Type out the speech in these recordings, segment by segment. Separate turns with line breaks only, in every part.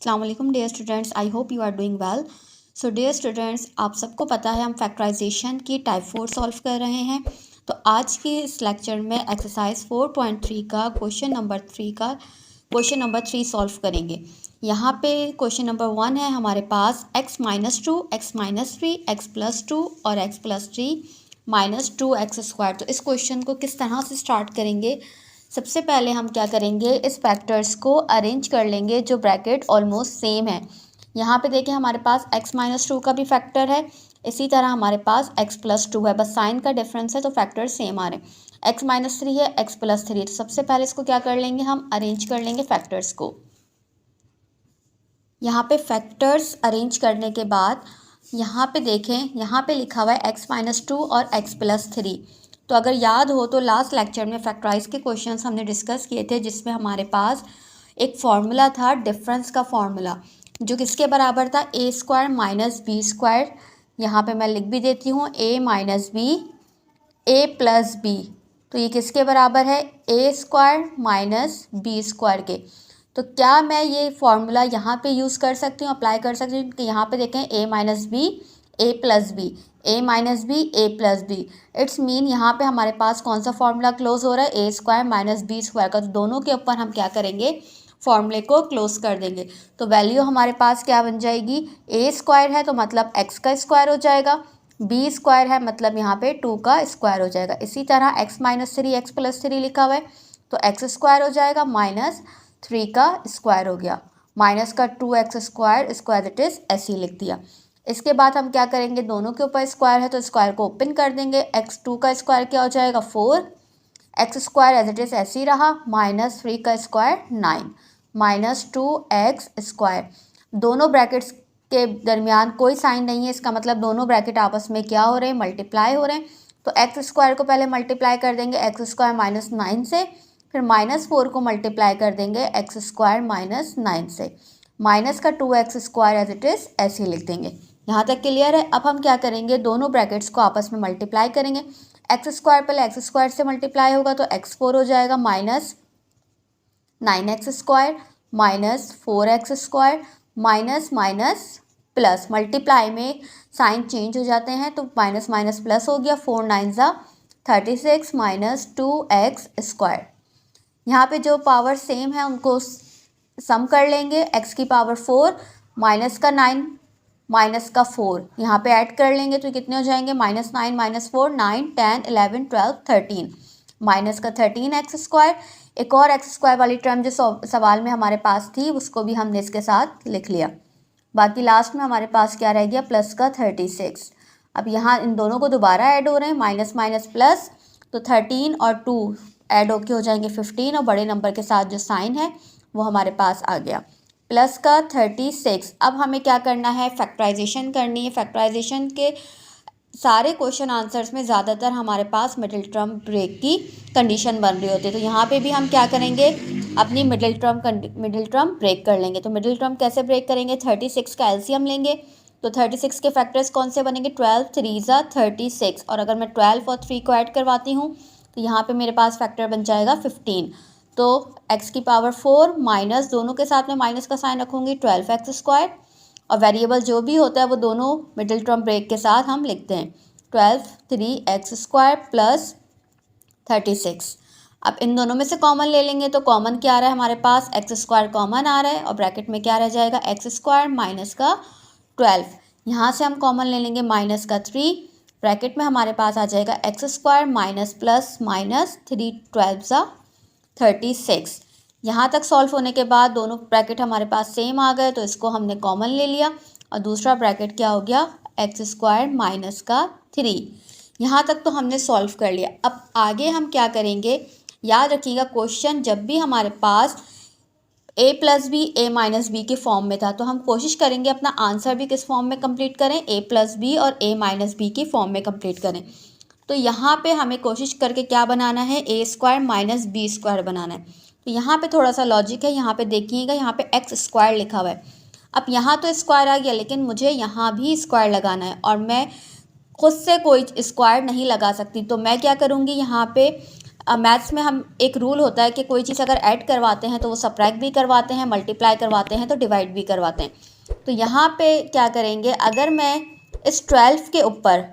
अस्सलाम वालेकुम dear students, I hope you are doing well. So dear students, आप सबको पता है हम फैक्टराइजेशन की टाइप 4 सॉल्व कर रहे हैं। तो आज की इस लेक्चर में एक्सरसाइज 4.3 का क्वेश्चन नंबर 3 सॉल्व करेंगे। यहाँ पे क्वेश्चन नंबर 1 है हमारे पास x-2, x-3, x+2 और x+3 -2x²। तो इस क्वेश्चन को किस तरह से स्टार्ट करेंगे? सबसे पहले हम क्या करेंगे, इस फैक्टर्स को अरेंज कर लेंगे जो ब्रैकेट ऑलमोस्ट सेम है। यहाँ पे देखें हमारे पास x-2 का भी फैक्टर है, इसी तरह हमारे पास x+2 है, बस साइन का डिफरेंस है तो फैक्टर सेम आ रहे हैं। x-3 है, x+3, तो सबसे पहले इसको क्या कर लेंगे, हम अरेंज कर लेंगे फैक्टर्स को। यहाँ पे फैक्टर्स अरेंज करने के बाद यहाँ पे देखें, यहाँ पे लिखा हुआ है x-2 और x+3। तो अगर याद हो तो लास्ट लेक्चर में फैक्टराइज के क्वेश्चंस हमने डिस्कस किए थे, जिसमें हमारे पास एक फार्मूला था, डिफरेंस का फार्मूला, जो किसके बराबर था, a² - b²। यहाँ पे मैं लिख भी देती हूँ a - b a+b। तो ये किसके बराबर है, a² - b² के। तो क्या मैं ये फार्मूला यहाँ पे यूज़ कर सकती हूँ, अप्लाई कर सकती हूँ? कि यहाँ पे देखें a - b a+b, a - b a+b, it's mean यहाँ पे हमारे पास कौन सा फार्मूला क्लोज हो रहा है, a² - b² का। तो दोनों के ऊपर हम क्या करेंगे, फार्मूले को क्लोज कर देंगे। तो वैल्यू हमारे पास क्या बन जाएगी, a² है तो मतलब x का स्क्वायर हो जाएगा, b² है मतलब यहाँ पे 2 का स्क्वायर हो जाएगा। इसी तरह x-3 x+3 लिखा हुआ है तो x² हो जाएगा -3 का स्क्वायर हो गया, माइनस का 2x स्क्वायर इट इज़ ऐसे ही लिख दिया। इसके बाद हम क्या करेंगे, दोनों के ऊपर स्क्वायर है तो स्क्वायर को ओपन कर देंगे। x2 का स्क्वायर क्या हो जाएगा, 4, x² एज इट इज़ ऐसे ही रहा, -3 का स्क्वायर 9, -2x²। दोनों ब्रैकेट्स के दरमियान कोई साइन नहीं है, इसका मतलब दोनों ब्रैकेट आपस में क्या हो रहे हैं, मल्टीप्लाई हो रहे हैं। तो x² को पहले मल्टीप्लाई कर देंगे x² - 9 से, फिर -4 को मल्टीप्लाई कर देंगे x² - 9 से, माइनस का 2x² एज इट इज़ ऐसे ही लिख देंगे। यहाँ तक क्लियर है? अब हम क्या करेंगे, दोनों ब्रैकेट्स को आपस में मल्टीप्लाई करेंगे। x² पहले x² से मल्टीप्लाई होगा तो x4 हो जाएगा -9x² -4x² minus minus plus, multiply में साइन चेंज हो जाते हैं तो माइनस माइनस प्लस हो गया, 4 9 36 -2x²। यहाँ पे जो पावर सेम है उनको सम कर लेंगे, x की पावर 4 माइनस का 9 माइनस का 4 यहाँ पे ऐड कर लेंगे तो कितने हो जाएंगे, -9 - 4 9 10 11 12 13, माइनस का 13x²। एक और x² वाली टर्म जो सवाल में हमारे पास थी उसको भी हमने इसके साथ लिख लिया। बाकी लास्ट में हमारे पास क्या रह गया, प्लस का 36। अब यहाँ इन दोनों को दोबारा ऐड हो रहे हैं, माइनस माइनस प्लस, तो 13 और 2 ऐड होके हो जाएंगे 15, और बड़े नंबर के साथ जो साइन है वो हमारे पास आ गया, प्लस का 36। अब हमें क्या करना है, फैक्टराइजेशन करनी है। फैक्टराइजेशन के सारे क्वेश्चन आंसर्स में ज़्यादातर हमारे पास मिडिल टर्म ब्रेक की कंडीशन बन रही होती है। तो यहाँ पे भी हम क्या करेंगे, अपनी मिडिल टर्म ब्रेक कर लेंगे। तो मिडिल टर्म कैसे ब्रेक करेंगे, 36 का एलसीएम लेंगे तो 36 के फैक्टर्स कौन से बनेंगे, 12 3 36, और अगर मैं 12 और 3 को ऐड करवाती हूँ तो यहाँ पे मेरे पास फैक्टर बन जाएगा 15। तो x की पावर 4 माइनस, दोनों के साथ में माइनस का साइन रखूँगी, 12x², और वेरिएबल जो भी होता है वो दोनों मिडिल टर्म ब्रेक के साथ हम लिखते हैं, 12 3x² प्लस 36। अब इन दोनों में से कॉमन ले लेंगे तो कॉमन क्या आ रहा है हमारे पास, x² कॉमन आ रहा है और ब्रैकेट में क्या रह जाएगा, x² माइनस का 12। यहाँ से हम कॉमन ले लेंगे माइनस का 3, ब्रैकेट में हमारे पास आ जाएगा x² माइनस प्लस माइनस 3 12 36। यहाँ तक सॉल्व होने के बाद दोनों ब्रैकेट हमारे पास सेम आ गए तो इसको हमने कॉमन ले लिया, और दूसरा ब्रैकेट क्या हो गया, x² माइनस का 3। यहाँ तक तो हमने सॉल्व कर लिया। अब आगे हम क्या करेंगे, याद रखिएगा क्वेश्चन जब भी हमारे पास a+b a-b के फॉर्म में था तो हम कोशिश करेंगे अपना आंसर भी किस फॉर्म में कंप्लीट करें, a+b और a-b की फॉर्म में कंप्लीट करें। तो यहाँ पे हमें कोशिश करके क्या बनाना है, a² माइनस b² बनाना है। तो यहाँ पे थोड़ा सा लॉजिक है, यहाँ पे देखिएगा, यहाँ पे x² लिखा हुआ है। अब यहाँ तो स्क्वायर आ गया लेकिन मुझे यहाँ भी स्क्वायर लगाना है और मैं खुद से कोई स्क्वायर नहीं लगा सकती, तो मैं क्या करूँगी, यहाँ पे मैथ्स में हम एक रूल होता है कि कोई चीज़ अगर ऐड करवाते हैं तो वो सब्ट्रैक्ट भी करवाते हैं, मल्टीप्लाई करवाते हैं तो डिवाइड भी करवाते हैं। तो यहाँ पे क्या करेंगे, अगर मैं इस 12 के ऊपर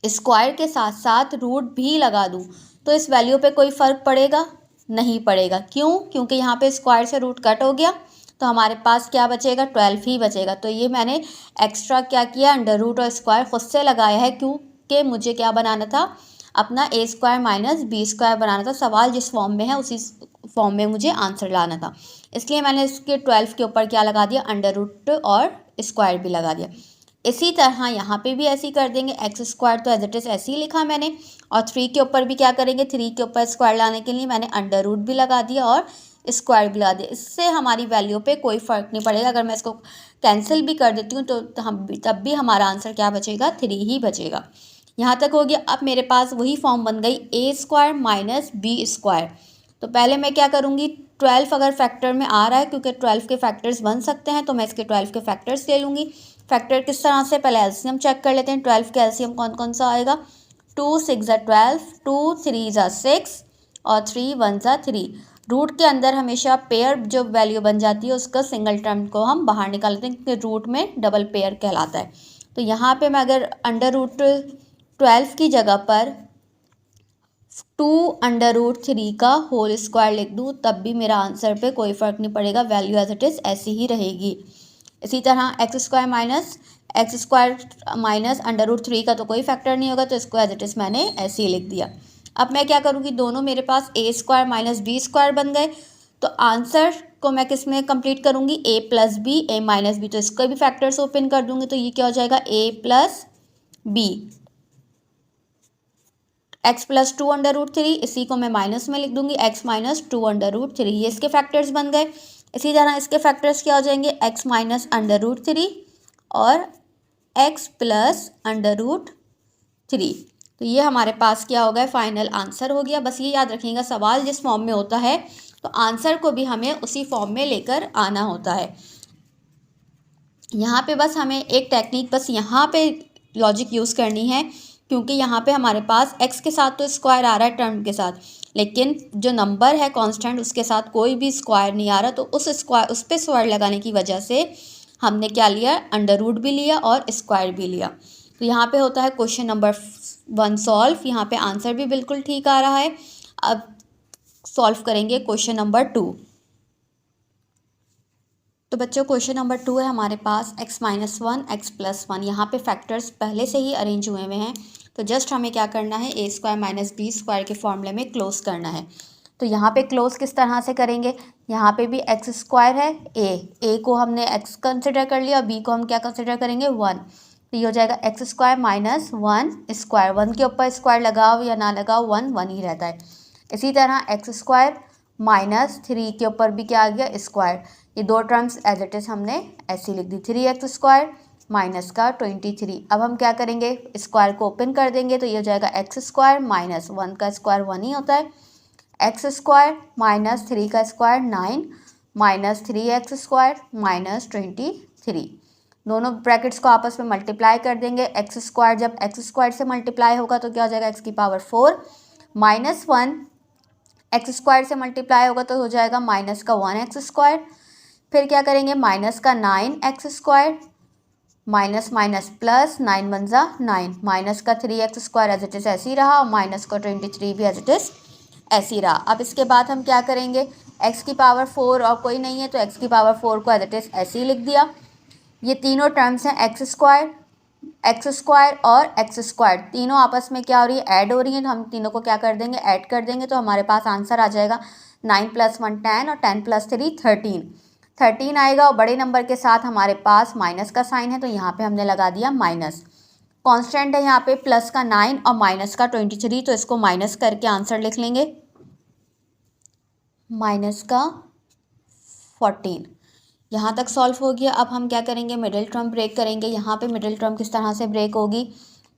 स्क्वायर के साथ साथ रूट भी लगा दूँ तो इस वैल्यू पे कोई फ़र्क पड़ेगा? नहीं पड़ेगा। क्यों? क्योंकि यहाँ पे स्क्वायर से रूट कट हो गया तो हमारे पास क्या बचेगा? 12 ही बचेगा। तो ये मैंने एक्स्ट्रा क्या किया, अंडर रूट और स्क्वायर खुद से लगाया है, क्योंकि मुझे क्या बनाना था, अपना ए स्क्वायर माइनस बी स्क्वायर बनाना था। सवाल जिस फॉर्म में है उसी फॉर्म में मुझे आंसर लाना था, इसलिए मैंने इसके 12 के ऊपर क्या लगा दिया, अंडर रूट और स्क्वायर भी लगा दिया। इसी तरह यहाँ पे भी ऐसे ही कर देंगे, एक्स स्क्वायर तो एज इट इज़ ऐसे ही लिखा मैंने, और 3 के ऊपर भी क्या करेंगे, 3 के ऊपर स्क्वायर लाने के लिए मैंने अंडर रूट भी लगा दिया और स्क्वायर भी लगा दिया। इससे हमारी वैल्यू पे कोई फ़र्क नहीं पड़ेगा। अगर मैं इसको कैंसिल भी कर देती हूँ तो हम तब भी हमारा आंसर क्या बचेगा, 3 ही बचेगा। यहाँ तक हो गया। अब मेरे पास वही फॉर्म बन गई, ए स्क्वायर माइनस बी स्क्वायर। तो पहले मैं क्या करूँगी, 12 अगर फैक्टर में आ रहा है, क्योंकि 12 के फैक्टर्स बन सकते हैं, तो मैं इसके 12 के फैक्टर्स ले लूँगी। फैक्टर किस तरह से, पहले एलसीएम चेक कर लेते हैं। 12 के एलसीएम कौन कौन सा आएगा, 2 6 ज़ा 12, 2 3 ज़ा 6 और 3 1 ज़ा 3। रूट के अंदर हमेशा पेयर जो वैल्यू बन जाती है उसका सिंगल टर्म को हम बाहर निकालते हैं, क्योंकि रूट में डबल पेयर कहलाता है। तो यहाँ पे मैं अगर अंडर रूट 12 की जगह पर 2 अंडर रूट 3 का होल स्क्वायर लिख दूँ तब भी मेरा आंसर पे कोई फ़र्क नहीं पड़ेगा, वैल्यू एज इट इज़ ऐसी ही रहेगी। इसी तरह x square minus under root 3 का तो कोई फैक्टर नहीं होगा, तो इसको एज इट इज़ मैंने ऐसे ही लिख दिया। अब मैं क्या करूँगी, दोनों मेरे पास ए स्क्वायर माइनस बी स्क्वायर बन गए, तो आंसर को मैं किस में कंप्लीट करूँगी, ए प्लस बी, ए माइनस बी, तो इसको भी फैक्टर्स ओपन कर दूँगी। तो ये क्या हो जाएगा, A plus B, X plus 2 under root 3, इसी को मैं माइनस में लिख दूंगी, एक्स माइनस 2 अंडर रूट 3, ये इसके फैक्टर्स बन गए। इसी तरह इसके फैक्टर्स क्या हो जाएंगे, एक्स माइनस अंडर रूट 3 और एक्स प्लस अंडर रूट 3। तो ये हमारे पास क्या हो गया, फाइनल आंसर हो गया। बस ये याद रखिएगा, सवाल जिस फॉर्म में होता है तो आंसर को भी हमें उसी फॉर्म में लेकर आना होता है। यहाँ पे बस हमें एक टेक्निक, बस यहाँ पे लॉजिक यूज़ करनी है, क्योंकि यहाँ पे हमारे पास x के साथ तो स्क्वायर आ रहा है टर्म के साथ, लेकिन जो नंबर है कांस्टेंट उसके साथ कोई भी स्क्वायर नहीं आ रहा, तो उस पर स्क्वायर लगाने की वजह से हमने क्या लिया, अंडर रूट भी लिया और स्क्वायर भी लिया। तो यहाँ पे होता है क्वेश्चन नंबर 1 सॉल्व। यहाँ पे आंसर भी बिल्कुल ठीक आ रहा है। अब सॉल्व करेंगे क्वेश्चन नंबर 2। तो बच्चों क्वेश्चन नंबर 2 है हमारे पास, x माइनस 1 एक्स प्लस 1। यहाँ पे फैक्टर्स पहले से ही अरेंज हुए हुए हैं, तो जस्ट हमें क्या करना है, ए स्क्वायर माइनस बी स्क्वायर के फॉर्मूले में क्लोज करना है। तो यहाँ पे क्लोज किस तरह से करेंगे, यहाँ पे भी एक्स स्क्वायर है, ए को हमने एक्स कंसिडर कर लिया, बी को हम क्या कंसिडर करेंगे, 1। तो ये हो जाएगा एक्स स्क्वायर माइनस 1 स्क्वायर, 1 के ऊपर स्क्वायर लगाओ या ना लगाओ 1 1 ही रहता है। इसी तरह एक्स स्क्वायर माइनस 3 के ऊपर भी क्या आ गया, स्क्वायर। ये दो टर्म्स एज इट इज़ हमने ऐसी लिख दी, 3x स्क्वायर माइनस का 23। अब हम क्या करेंगे, स्क्वायर को ओपन कर देंगे, तो ये हो जाएगा एक्स स्क्वायर माइनस 1 का स्क्वायर 1 ही होता है, एक्स स्क्वायर माइनस 3 का square 9 minus 3x square minus 23। दोनों ब्रैकेट्स को आपस में मल्टीप्लाई कर देंगे। एक्स स्क्वायर जब एक्स स्क्वायर से मल्टीप्लाई होगा तो क्या हो जाएगा, एक्स की पावर 4 माइनस 1 एक्स स्क्वायर से मल्टीप्लाई होगा तो हो जाएगा माइनस का 1x स्क्वायर। फिर क्या करेंगे, माइनस का 9x square minus minus plus 9 1 ज़ा 9 माइनस का 3x square as it is ऐसे ही रहा, और माइनस का 23 भी एज इट इज़ ऐसे ही रहा। अब इसके बाद हम क्या करेंगे, x की पावर 4 और कोई नहीं है तो x की पावर 4 को एज इट इज़ ऐसे ही लिख दिया। ये तीनों टर्म्स हैं, एक्स स्क्वायर और एक्स स्क्वायर, तीनों आपस में क्या हो रही है, ऐड हो रही हैं, तो हम तीनों को क्या कर देंगे, ऐड कर देंगे, तो हमारे पास आंसर आ जाएगा 9 + 1 10 और 10 + 3 13 आएगा। और बड़े नंबर के साथ हमारे पास माइनस का साइन है, तो यहाँ पे हमने लगा दिया माइनस। कांस्टेंट है यहाँ पे प्लस का 9 और माइनस का 23, तो इसको माइनस करके आंसर लिख लेंगे, माइनस का 14। यहाँ तक सॉल्व हो गया। अब हम क्या करेंगे, मिडिल टर्म ब्रेक करेंगे। यहाँ पे मिडिल टर्म किस तरह से ब्रेक होगी,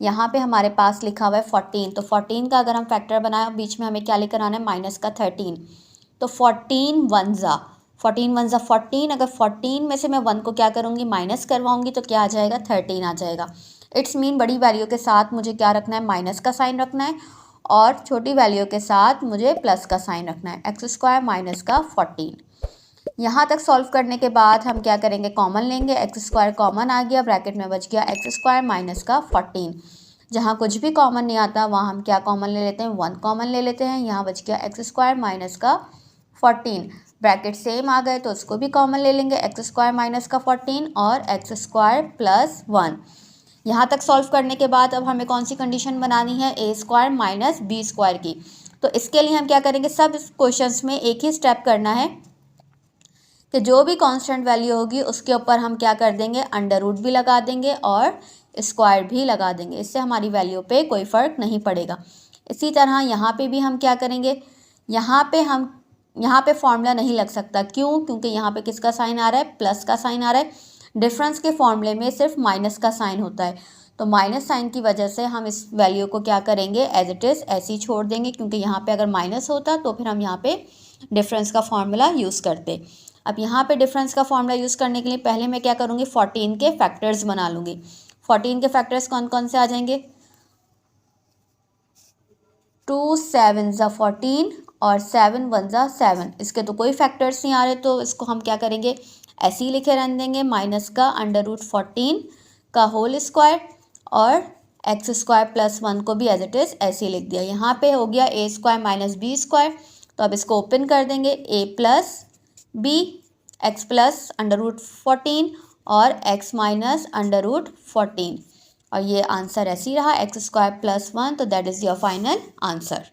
यहाँ पे हमारे पास लिखा हुआ है 14, तो 14 का अगर हम फैक्टर बनाए, बीच में हमें क्या लेकर आना है, माइनस का 13, तो 14 1 ज़ा 14, अगर 14 में से मैं 1 को क्या करूँगी, माइनस करवाऊँगी, तो क्या आ जाएगा, 13 आ जाएगा। इट्स मीन बड़ी वैल्यू के साथ मुझे क्या रखना है, माइनस का साइन रखना है, और छोटी वैल्यू के साथ मुझे प्लस का साइन रखना है, एक्स स्क्वायर माइनस का 14। यहाँ तक सॉल्व करने के बाद हम क्या करेंगे, कॉमन लेंगे, एक्स स्क्वायर कॉमन आ गया, ब्रैकेट में बच गया एक्स स्क्वायर माइनस का 14। जहाँ कुछ भी कॉमन नहीं आता वहाँ हम क्या कॉमन ले लेते हैं, 1 कॉमन ले लेते हैं। यहाँ बच गया एक्स स्क्वायर माइनस का 14, ब्रैकेट सेम आ गए तो उसको भी कॉमन ले लेंगे, एक्स स्क्वायर माइनस का 14 और एक्स स्क्वायर प्लस 1। यहाँ तक सॉल्व करने के बाद अब हमें कौन सी कंडीशन बनानी है, ए स्क्वायर माइनस बी स्क्वायर की। तो इसके लिए हम क्या करेंगे, सब क्वेश्चंस में एक ही स्टेप करना है कि जो भी कांस्टेंट वैल्यू होगी उसके ऊपर हम क्या कर देंगे, अंडर रूट भी लगा देंगे और स्क्वायर भी लगा देंगे। इससे हमारी वैल्यू पे कोई फ़र्क नहीं पड़ेगा। इसी तरह यहाँ पे भी हम क्या करेंगे, यहाँ पे फॉर्मूला नहीं लग सकता, क्यों, क्योंकि यहाँ पे किसका साइन आ रहा है, प्लस का साइन आ रहा है। डिफरेंस के फॉर्मूले में सिर्फ माइनस का साइन होता है, तो माइनस साइन की वजह से हम इस वैल्यू को क्या करेंगे, एज इट इज़ ऐसे ही छोड़ देंगे, क्योंकि यहाँ पे अगर माइनस होता तो फिर हम यहाँ पे डिफरेंस का फॉर्मूला यूज़ करते। अब यहाँ पे डिफरेंस का फॉर्मूला यूज़ करने के लिए पहले मैं क्या करूँगी, 14 के फैक्टर्स बना लूँगी। 14 के फैक्टर्स कौन कौन से आ जाएंगे, 2 7 ज़ा 14 और 7 1 ज़ा 7। इसके तो कोई फैक्टर्स नहीं आ रहे, तो इसको हम क्या करेंगे, ऐसे ही लिखे रहने देंगे, माइनस का अंडर रूट 14 का होल स्क्वायर और एक्स स्क्वायर प्लस 1 को भी एज इट इज़ ऐसे ही लिख दिया। यहाँ पे हो गया A square minus B square, तो अब इसको ओपन कर देंगे, A plus B X plus under root 14 और एक्स माइनस अंडर रूट 14, और ये आंसर ऐसे ही रहा, एक्स स्क्वायर प्लस 1, तो that is your final answer.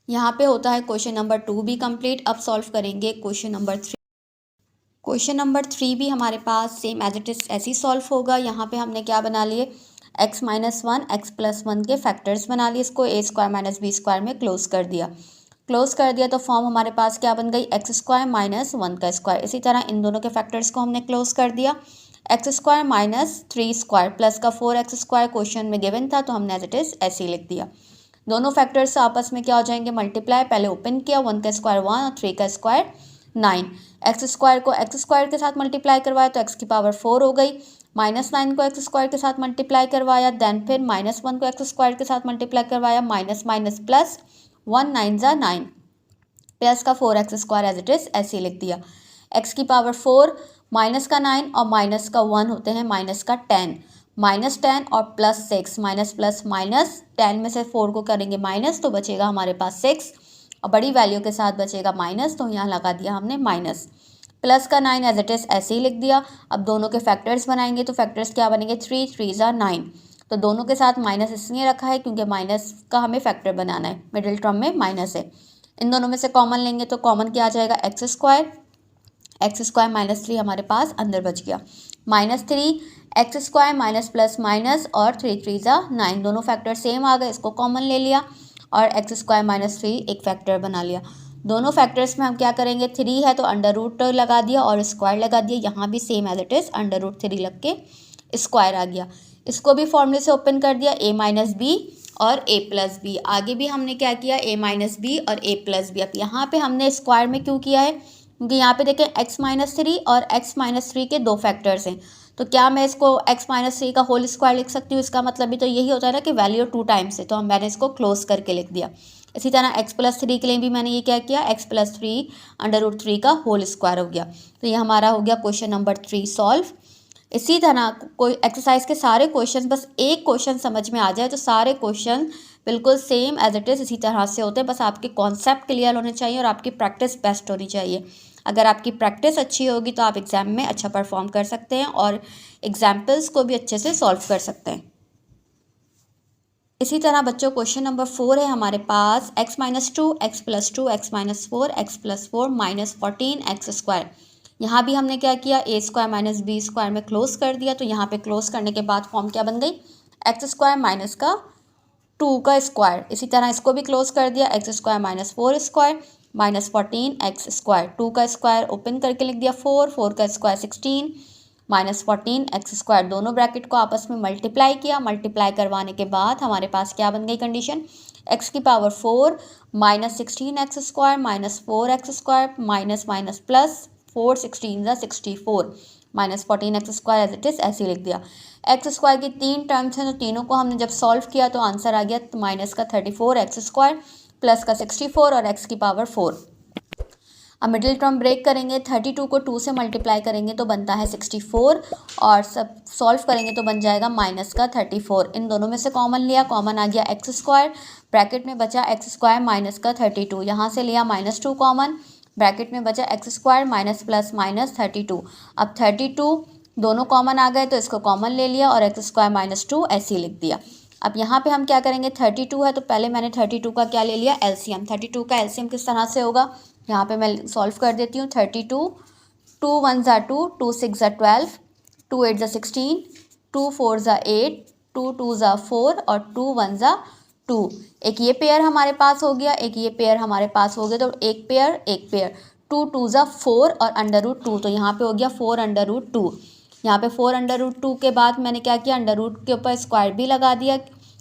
यहाँ पे होता है क्वेश्चन नंबर 2 भी कंप्लीट। अब सॉल्व करेंगे क्वेश्चन नंबर 3। क्वेश्चन नंबर 3 भी हमारे पास सेम एज इट इज़ ऐसे ही सॉल्व होगा। यहाँ पे हमने क्या बना लिए, एक्स माइनस 1 एक्स प्लस 1 के फैक्टर्स बना लिए, इसको ए स्क्वायर माइनस बी स्क्वायर में क्लोज कर दिया। तो फॉर्म हमारे पास क्या बन गई, एक्स स्क्वायर माइनस 1 का स्क्वायर। इसी तरह इन दोनों के फैक्टर्स को हमने क्लोज कर दिया, x square minus 3 square plus का 4x स्क्वायर क्वेश्चन में गिवन था, तो हमने एज इट इज़ ऐसे ही लिख दिया। दोनों फैक्टर्स आपस में क्या हो जाएंगे, मल्टीप्लाई, पहले ओपन किया, 1 का स्क्वायर 1 और 3 का स्क्वायर 9। एक्स स्क्वायर को एक्स स्क्वायर के साथ मल्टीप्लाई करवाया तो एक्स की पावर 4 हो गई, -9 को एक्स स्क्वायर के साथ मल्टीप्लाई करवाया, देन फिर -1 को एक्स स्क्वायर के साथ मल्टीप्लाई करवाया, माइनस माइनस प्लस, 1 9 ज़ा 9 प्लस का 4x square as it is ऐसे ही लिख दिया। एक्स की पावर 4, माइनस का 9 और माइनस का 1 होते हैं माइनस का 10, -10 और प्लस 6, माइनस प्लस माइनस, 10 में से 4 को करेंगे माइनस तो बचेगा हमारे पास 6, और बड़ी वैल्यू के साथ बचेगा माइनस, तो यहाँ लगा दिया हमने माइनस। प्लस का 9 एज इट इज़ ऐसे ही लिख दिया। अब दोनों के फैक्टर्स बनाएंगे तो फैक्टर्स क्या बनेंगे, 3 3 ज़ा 9, तो दोनों के साथ माइनस इसलिए रखा है क्योंकि माइनस का हमें फैक्टर बनाना है, मिडिल टर्म में माइनस है। इन दोनों में से कॉमन लेंगे तो कॉमन क्या आ जाएगा, एक्स स्क्वायर माइनस 3 हमारे पास अंदर बच गया, -3 x square minus plus minus और 3 3 ज़ा 9, दोनों फैक्टर सेम आ गए, इसको कॉमन ले लिया और एक्स स्क्वायर माइनस 3 एक फैक्टर बना लिया। दोनों फैक्टर्स में हम क्या करेंगे, 3 है तो अंडर रूट लगा दिया और स्क्वायर लगा दिया, यहाँ भी same as it is under root 3 लग के स्क्वायर आ गया। इसको भी फॉर्मूले से ओपन कर दिया, a माइनस बी और a प्लस बी। आगे भी हमने क्या किया, a माइनस बी और a प्लस बी। अब यहाँ पे हमने स्क्वायर में क्यों किया है, क्योंकि यहाँ पे देखें x माइनस 3 और x माइनस 3 के दो फैक्टर्स हैं, तो क्या मैं इसको x माइनस 3 का होल स्क्वायर लिख सकती हूँ, इसका मतलब भी तो यही होता है ना कि वैल्यू 2 टाइम्स है, तो मैंने इसको क्लोज करके लिख दिया। इसी तरह x प्लस 3 के लिए भी मैंने ये क्या किया, x प्लस 3 अंडर रूट 3 का होल स्क्वायर हो गया। तो ये हमारा हो गया क्वेश्चन नंबर 3 सॉल्व। इसी तरह कोई एक्सरसाइज के सारे क्वेश्चन, बस एक क्वेश्चन समझ में आ जाए तो सारे क्वेश्चन बिल्कुल सेम एज इट इज़ इसी तरह से होते हैं, बस आपके कॉन्सेप्ट क्लियर होने चाहिए और आपकी प्रैक्टिस बेस्ट होनी चाहिए। अगर आपकी प्रैक्टिस अच्छी होगी तो आप एग्ज़ाम में अच्छा परफॉर्म कर सकते हैं और एग्जाम्पल्स को भी अच्छे से सॉल्व कर सकते हैं। इसी तरह बच्चों क्वेश्चन नंबर 4 है हमारे पास, x minus 2 x plus 2 x minus 4 x plus 4 minus 14 x square. यहाँ भी हमने क्या किया, ए स्क्वायर माइनस बी स्क्वायर में क्लोज कर दिया, तो यहाँ पे क्लोज करने के बाद फॉर्म क्या बन गई, एक्स स्क्वायर माइनस का 2 का स्क्वायर। इसी तरह इसको भी क्लोज कर दिया, x square minus 4 square minus 14 x square, 2 का स्क्वायर ओपन करके लिख दिया 4 का स्क्वायर 16 माइनस 14 एक्स स्क्वायर। दोनों ब्रैकेट को आपस में मल्टीप्लाई किया, मल्टीप्लाई करवाने के बाद हमारे पास क्या बन गई कंडीशन, एक्स की power 4 minus 16 x square minus 4 x square minus minus plus 4 16 ज़ा 64, minus 14x² as it is ऐसे ही लिख दिया। x² की 3 टर्म्स हैं तो तीनों को हमने जब सॉल्व किया तो आंसर आ गया माइनस का 34x² प्लस का 64 और x की पावर 4। अब मिडिल टर्म ब्रेक करेंगे, 32 को 2 से मल्टीप्लाई करेंगे तो बनता है 64 और सब सॉल्व करेंगे तो बन जाएगा माइनस का 34। इन दोनों में से कॉमन लिया, कॉमन आ गया x², ब्रैकेट में बचा x² माइनस का 32। यहाँ से लिया -2 कॉमन, ब्रैकेट में बचा x² माइनस प्लस माइनस 32। अब 32 दोनों कॉमन आ गए तो इसको कॉमन ले लिया और x² माइनस 2 ऐसे ही लिख दिया। अब यहाँ पे हम क्या करेंगे, 32 है तो पहले मैंने 32 का क्या ले लिया, एलसीएम। 32 का एलसीएम किस तरह से होगा, यहाँ पे मैं सॉल्व कर देती हूँ। 32, 2 1 ज़ा 2, 2 6 ज़ा 12, 2 8 ज़ा 16, 2 4 ज़ा 8, 2 2 ज़ा 4 और 2 1 ज़ा 2। एक ये पेयर हमारे पास हो गया, एक ये पेयर हमारे पास हो गया, तो एक पेयर 2 2 ज़ा 4 और √2, तो यहाँ पे हो गया 4√2। यहाँ पे 4√2 के बाद मैंने क्या किया, अंडर रूट के ऊपर स्क्वायर भी लगा दिया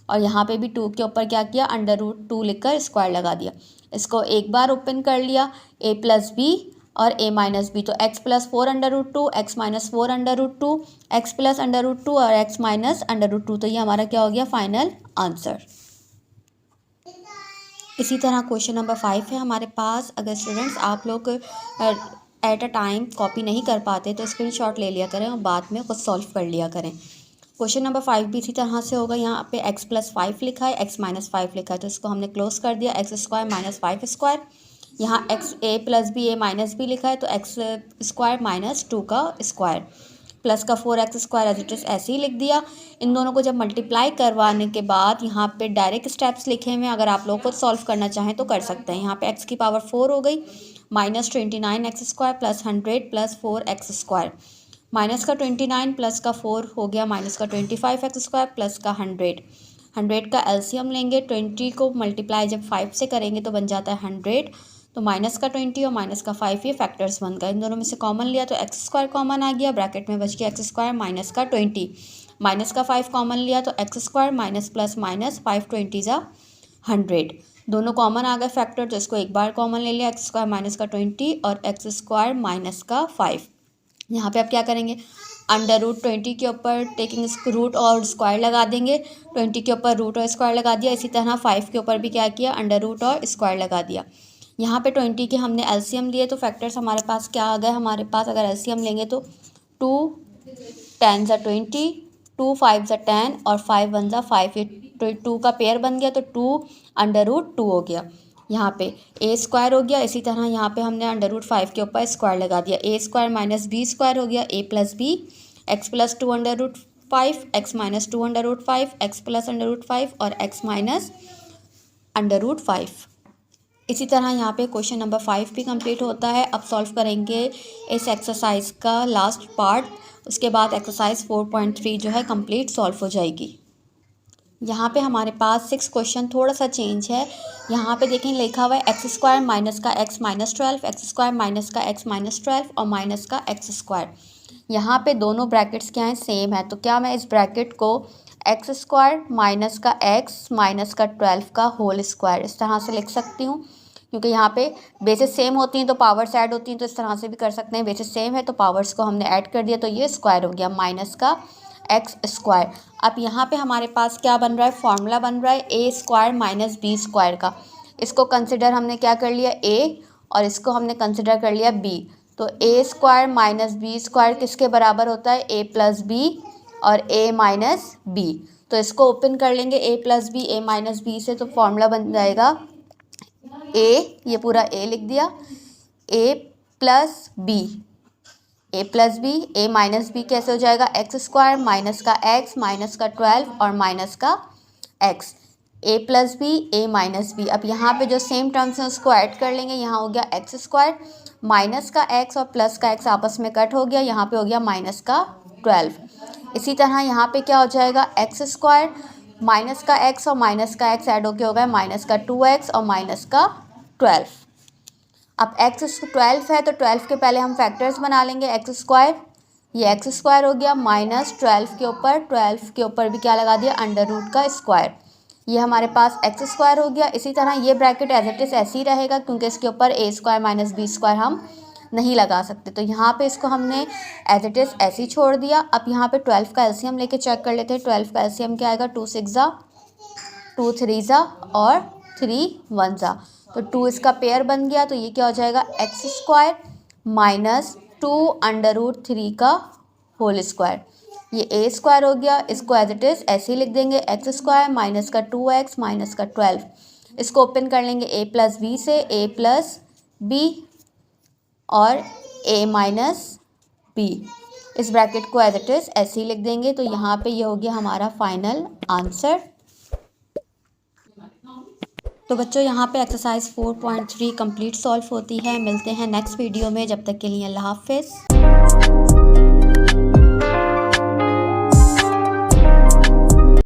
और यहाँ पे भी 2 के ऊपर क्या किया, √2 लिखकर स्क्वायर लगा दिया। इसको एक बार ओपन कर लिया, a प्लस बी और a माइनस बी, तो x plus 4√2, x minus 4√2, x plus √2 और x माइनस √2, तो ये हमारा क्या हो गया, फाइनल आंसर। इसी तरह क्वेश्चन नंबर 5 है हमारे पास। अगर स्टूडेंट्स आप लोग एट अ टाइम कॉपी नहीं कर पाते तो स्क्रीनशॉट ले लिया करें और बाद में खुद सॉल्व कर लिया करें। क्वेश्चन नंबर 5 भी इसी तरह से होगा। यहाँ पे x प्लस 5 लिखा है, x माइनस 5 लिखा है, तो इसको हमने क्लोज कर दिया, x² माइनस 5²। यहाँ x a plus b, a minus b लिखा है तो x² माइनस 2 का स्क्वायर प्लस का 4x² एज इट इज़ ऐसे ही लिख दिया। इन दोनों को जब मल्टीप्लाई करवाने के बाद यहाँ पे डायरेक्ट स्टेप्स लिखे हुए हैं, अगर आप लोग खुद सॉल्व करना चाहें तो कर सकते हैं। यहाँ पे x की पावर 4 हो गई, minus 29x² plus 100 plus 4x², minus का 29 प्लस का 4 हो गया माइनस का 25x² प्लस का 100 का एलसीएम लेंगे। 20 को मल्टीप्लाई जब 5 से करेंगे तो बन जाता है 100, तो माइनस का 20 और माइनस का 5 ये फैक्टर्स बन गए। इन दोनों में से कॉमन लिया तो x² कॉमन आ गया, ब्रैकेट में बच गया x² माइनस का 20, माइनस का 5 कॉमन लिया तो x² माइनस प्लस माइनस 5 20 ज़ा 100, दोनों कॉमन आ गए फैक्टर, तो इसको एक बार कॉमन ले लिया, x² माइनस का 20 और x² माइनस का 5। यहाँ पे आप क्या करेंगे, √20 के ऊपर टेकिंग रूट और स्क्वायर लगा देंगे, 20 के ऊपर रूट और स्क्वायर लगा दिया। इसी तरह 5 के ऊपर भी क्या किया, √ और स्क्वायर लगा दिया। यहाँ पे 20 के हमने एलसीएम लिए तो फैक्टर्स हमारे पास क्या आ गए, हमारे पास अगर एलसीएम लेंगे तो 2 10 ज़ा 20, 2 5 ज़ा 10 और 5 1 ज़ा 5, ये 2 का पेयर बन गया तो 2 √2 हो गया। यहाँ पे a² हो गया। इसी तरह यहाँ पे हमने √5 के ऊपर स्क्वायर लगा दिया, a² माइनस b² हो गया, a plus b, x plus 2 √5, x minus 2 √5, x plus √5 और x माइनस √5। इसी तरह यहाँ पे क्वेश्चन नंबर 5 भी कंप्लीट होता है। अब सॉल्व करेंगे इस एक्सरसाइज का लास्ट पार्ट, उसके बाद एक्सरसाइज 4.3 जो है कंप्लीट सॉल्व हो जाएगी। यहाँ पे हमारे पास 6 क्वेश्चन थोड़ा सा चेंज है। यहाँ पे देखें लिखा हुआ है x² माइनस का x माइनस 12, x² माइनस का x माइनस 12 और माइनस का x²। यहाँ पे दोनों ब्रैकेट्स क्या हैं, सेम है, तो क्या मैं इस ब्रैकेट को x² माइनस का x माइनस का 12 का होल स्क्वायर इस तरह से लिख सकती हूँ, क्योंकि यहाँ पे बेसिस सेम होती हैं तो पावर्स ऐड होती हैं, तो इस तरह से भी कर सकते हैं। बेसिस सेम है तो पावर्स को हमने ऐड कर दिया तो ये स्क्वायर हो गया माइनस का x²। अब यहाँ पे हमारे पास क्या बन रहा है, फॉर्मूला बन रहा है a² माइनस b² का। इसको कंसिडर हमने क्या कर लिया, a, और इसको हमने कंसिडर कर लिया b, तो a² माइनस b² किसके बराबर होता है, a प्लस b और a माइनस b। तो इसको ओपन कर लेंगे a plus b a minus b से, तो फॉर्मूला बन जाएगा a, ये पूरा a लिख दिया, a plus b, a plus b, a minus b कैसे हो जाएगा, x² माइनस का x माइनस का 12 और माइनस का x, a plus b a minus b. अब यहाँ पे जो सेम टर्म्स हैं उसको ऐड कर लेंगे। यहाँ हो गया x² माइनस का x और प्लस का x आपस में कट हो गया, यहाँ पे हो गया माइनस का 12। इसी तरह यहाँ पे क्या हो जाएगा, x² माइनस का x और माइनस का x ऐड होके हो गया माइनस का 2x और माइनस का 12। अब x² है तो 12 के पहले हम फैक्टर्स बना लेंगे, x², ये x² हो गया माइनस 12 के ऊपर भी क्या लगा दिया, √ का स्क्वायर, ये हमारे पास x² हो गया। इसी तरह ये ब्रैकेट एज इट इज़ ऐसे ही रहेगा क्योंकि इसके ऊपर a² माइनस b² हम नहीं लगा सकते। तो यहाँ पे इसको हमने एज इट इज़ ऐसे ही छोड़ दिया। अब यहाँ पे 12 का एलसीएम लेके चेक कर लेते हैं। 12 का एलसीएम क्या आएगा, 2 6 ज़ा, 2 3 ज़ा और 3 1 ज़ा। तो 2 इसका पेयर बन गया। तो ये क्या हो जाएगा, x square minus 2 under root 3 का होल स्क्वायर। ये ए स्क्वायर हो गया। इसको एज इट इज़ ऐसे ही लिख देंगे, एक्स स्क्वायर माइनस का 2x माइनस का 12। इसको ओपन कर लेंगे a प्लस बी से, a प्लस बी और a माइनस बी। इस ब्रैकेट को एज इट इज़ ऐसे ही लिख देंगे। तो यहाँ पे ये हो गया हमारा फाइनल आंसर। तो बच्चों यहाँ पे एक्सरसाइज 4.3 कंप्लीट सॉल्व होती है। मिलते हैं नेक्स्ट वीडियो में, जब तक के लिए अल्लाह हाफिज़।